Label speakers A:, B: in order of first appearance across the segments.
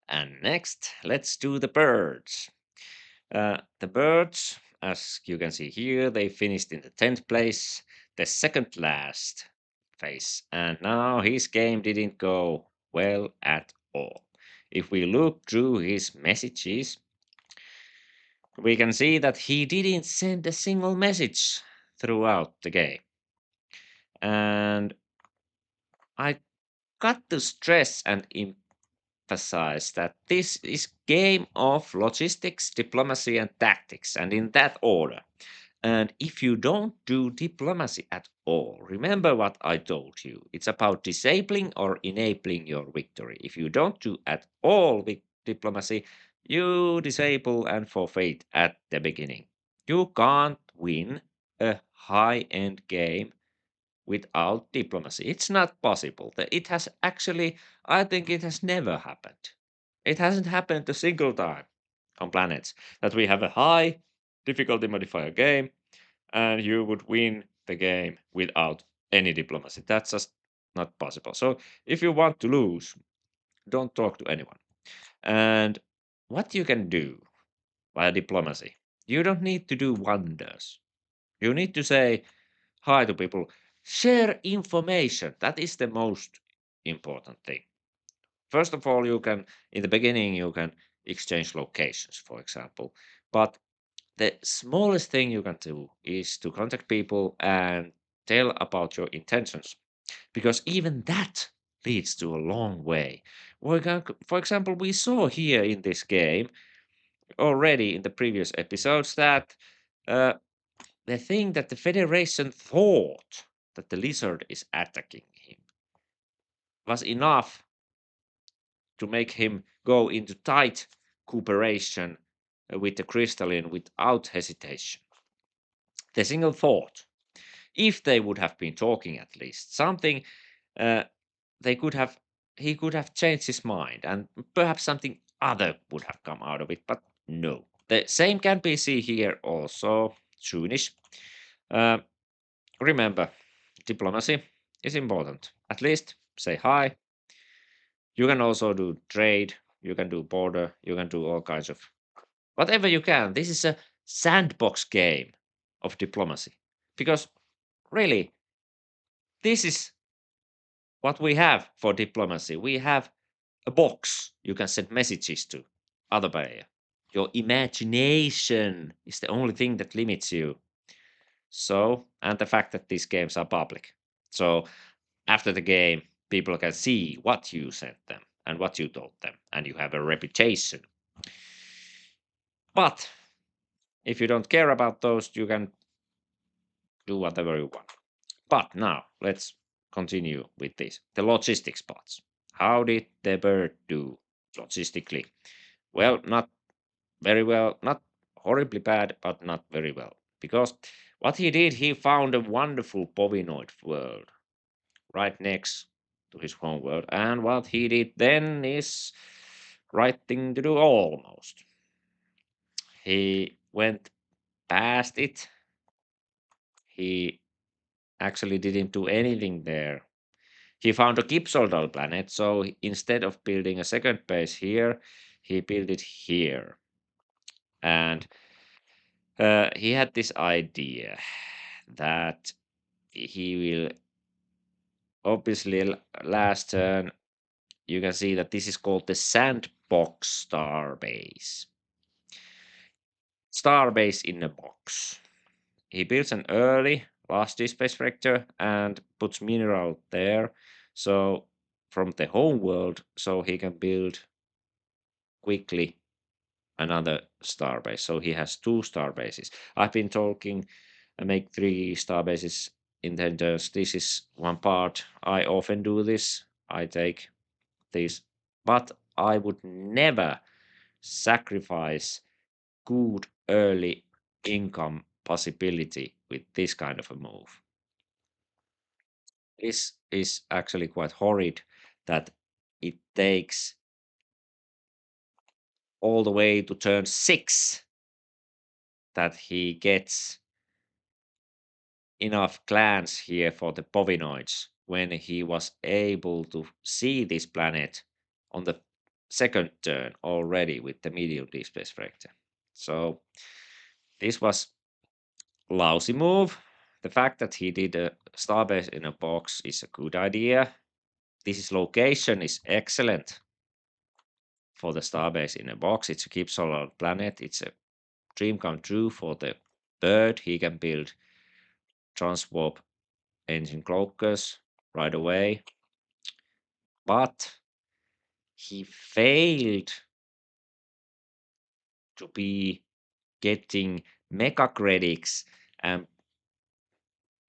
A: And next, let's do the birds. The birds, as you can see here, they finished in the 10th place, the second last phase. And now his game didn't go well at all. If we look through his messages, we can see that he didn't send a single message throughout the game. And I got to stress and emphasize that this is game of logistics, diplomacy, and tactics, and in that order. And if you don't do diplomacy at all, remember what I told you. It's about disabling or enabling your victory. If you don't do at all with diplomacy, you disable and forfeit at the beginning. You can't win a high end game without diplomacy. It's not possible. It has actually, I think it has never happened. It hasn't happened a single time on planets that we have a high difficulty modifier game and you would win the game without any diplomacy. That's just not possible. So if you want to lose, don't talk to anyone. And what you can do via diplomacy, you don't need to do wonders. You need to say hi to people, share information. That is the most important thing. First of all, you can, in the beginning, you can exchange locations, for example. But the smallest thing you can do is to contact people and tell about your intentions, because even that leads to a long way. For example, we saw here in this game already in the previous episodes that uh, the thing that the Federation thought that the lizard is attacking him was enough to make him go into tight cooperation with the crystalline without hesitation. The single thought, if they would have been talking at least something, uh, they could have he could have changed his mind and perhaps something other would have come out of it, but no. The same can be seen here also, soonish. Uh, Remember, diplomacy is important. At least say hi. You can also do trade, you can do border, you can do all kinds of whatever you can. This is a sandbox game of diplomacy. Because really, this is what we have for diplomacy. We have a box you can send messages to other player. Your imagination is the only thing that limits you. So, and the fact that these games are public. So, after the game, people can see what you sent them and what you told them, and you have a reputation. But if you don't care about those, you can do whatever you want. But now, let's continue with this. The logistics parts. How did the bird do logistically? Well, not very well, not horribly bad, but not very well. Because what he did, he found a wonderful bovinoid world right next to his home world. And what he did then is right thing to do almost. He went past it. He actually didn't do anything there. He found a Gibbsodal planet, so instead of building a second base here, he built it here. And he had this idea that he will obviously last turn. You can see that this is called the sandbox starbase in a box. He builds an early last space reactor and puts mineral there, so from the home world, so he can build quickly another starbase. So he has two starbases. I've been talking make three starbases intenders. This is one part. I often do this. I take this, but I would never sacrifice good early income possibility with this kind of a move. This is actually quite horrid that it takes all the way to turn 6 that he gets enough clans here for the bovinoids when he was able to see this planet on the second turn already with the medium deep space vector. So this was lousy move. The fact that he did a starbase in a box is a good idea. This location is excellent for the starbase in a box. It's a keep solar planet. It's a dream come true for the bird. He can build transwarp engine cloakers right away. But he failed to be getting mega credits and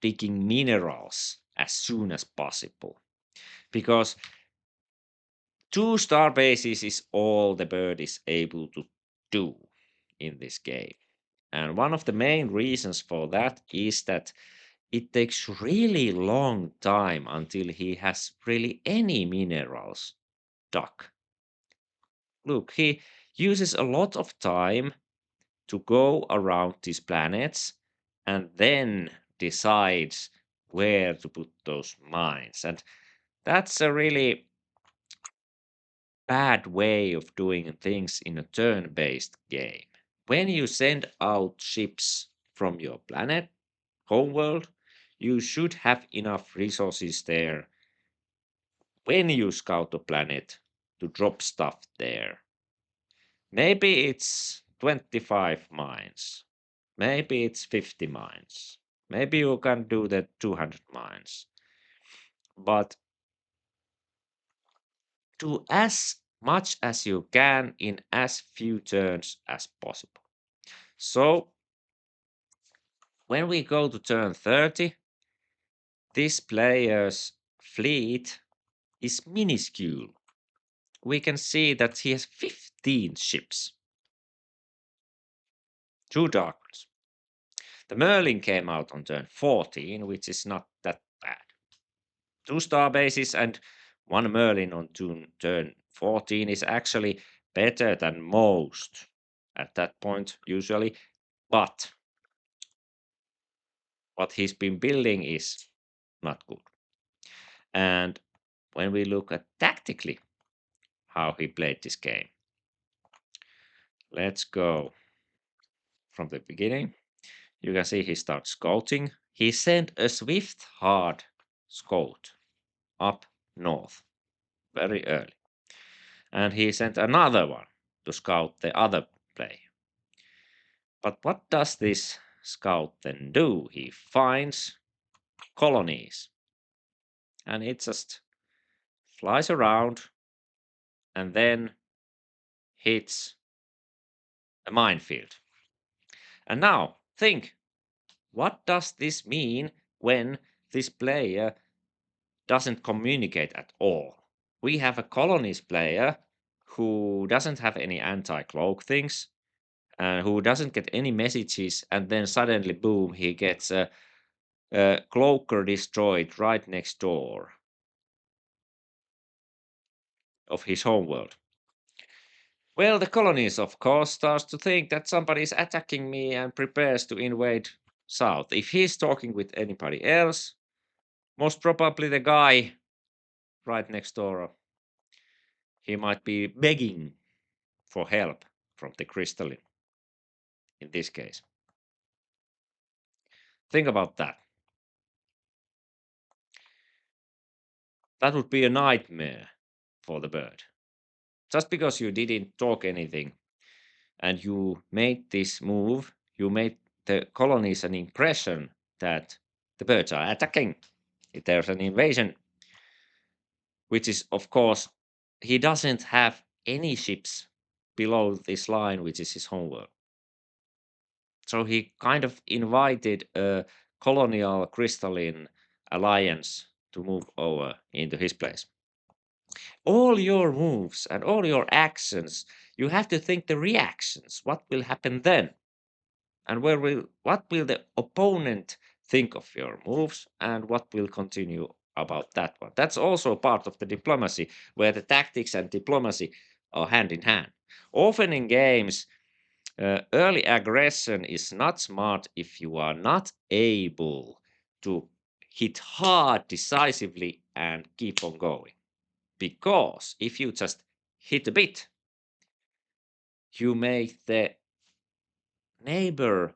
A: digging minerals as soon as possible. Because 2 star bases is all the bird is able to do in this game. And one of the main reasons for that is that it takes really long time until he has really any minerals dug. Look, he uses a lot of time to go around these planets and then decides where to put those mines. And that's a really bad way of doing things in a turn-based game. When you send out ships from your planet, homeworld, you should have enough resources there when you scout a planet to drop stuff there. Maybe it's 25 mines. Maybe it's 50 mines. Maybe you can do the 200 mines. But do as much as you can in as few turns as possible. So when we go to turn 30, this player's fleet is minuscule. We can see that he has 15 ships. 2 dark ones. The Merlin came out on turn 14, which is not that bad. 2 star bases and 1 Merlin on turn 14 is actually better than most at that point, usually. But what he's been building is not good. And when we look at tactically how he played this game, let's go from the beginning. You can see he starts scouting. He sent a swift, hard scout up north very early. And he sent another one to scout the other player. But what does this scout then do? He finds colonies and it just flies around and then hits a minefield. And now think, what does this mean when this player doesn't communicate at all? We have a colonies player who doesn't have any anti-cloak things and who doesn't get any messages, and then suddenly, boom, he gets a cloaker destroyed right next door of his homeworld. Well, the colonies, of course, starts to think that somebody is attacking me and prepares to invade south. If he's talking with anybody else, most probably the guy right next door, he might be begging for help from the crystalline in this case. Think about that. That would be a nightmare for the bird. Just because you didn't talk anything and you made this move, you made the colonies an impression that the birds are attacking. If there's an invasion, which is, of course, he doesn't have any ships below this line, which is his homeworld. So he kind of invited a colonial crystalline alliance to move over into his place. All your moves and all your actions, you have to think the reactions. What will happen then? And what will the opponent think of your moves and what will continue about that one? That's also part of the diplomacy, where the tactics and diplomacy are hand in hand. Often in games, early aggression is not smart if you are not able to hit hard decisively and keep on going. Because if you just hit a bit, you make the neighbor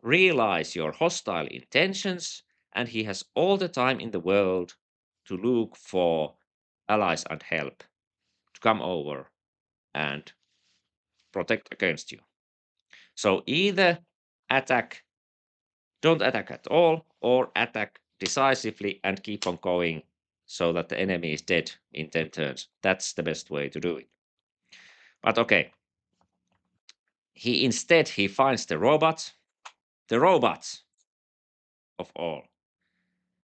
A: realize your hostile intentions, and he has all the time in the world to look for allies and help to come over and protect against you. So either attack, don't attack at all, or attack decisively and keep on going so that the enemy is dead in 10 turns. That's the best way to do it. But okay, he finds the robots of all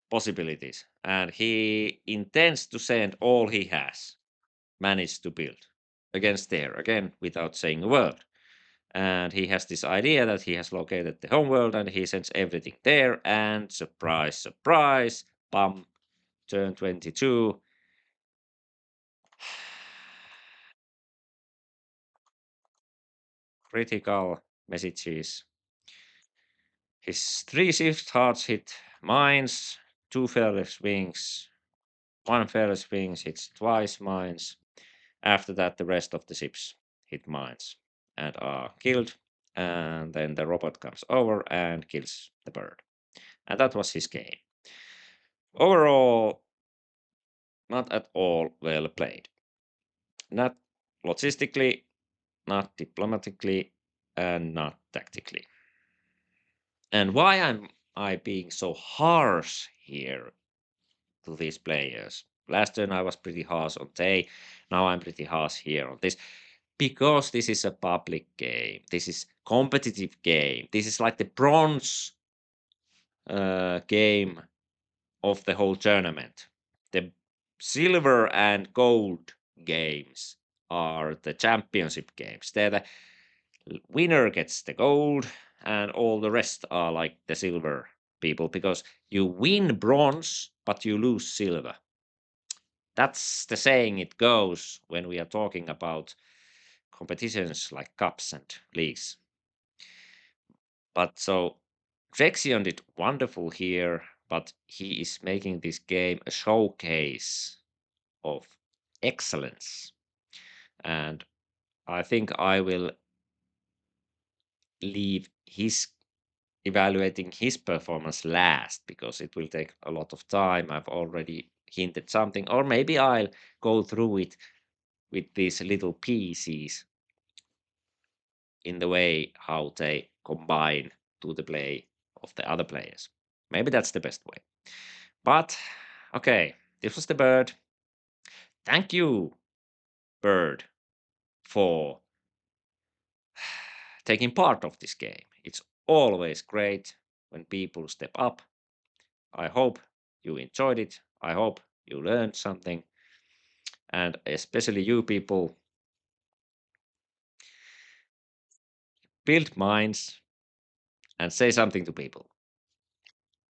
A: possibilities, and he intends to send all he has managed to build against there again without saying a word. And he has this idea that he has located the homeworld and he sends everything there. And surprise, surprise, bum, turn 22. Critical messages. His three shift hearts hit mines, two fearless wings, one fearless wings hits twice mines. After that, the rest of the ships hit mines and are killed. And then the robot comes over and kills the bird. And that was his game. Overall, not at all well played. Not logistically, not diplomatically, and not tactically. And why am I being so harsh here to these players? Last turn I was pretty harsh on Tay. Now I'm pretty harsh here on this. Because this is a public game. This is competitive game. This is like the bronze game of the whole tournament. The silver and gold games are the championship games. They're the winner gets the gold, and all the rest are like the silver people because you win bronze, but you lose silver. That's the saying it goes when we are talking about competitions like cups and leagues. But so Drexion did wonderful here, but he is making this game a showcase of excellence. And I think I will leave his evaluating his performance last because it will take a lot of time. I've already hinted something, or maybe I'll go through it with these little pieces in the way how they combine to the play of the other players. Maybe that's the best way. But okay, this was the bird. Thank you, bird, for taking part of this game. It's always great when people step up. I hope you enjoyed it. I hope you learned something. And especially you people, build minds and say something to people.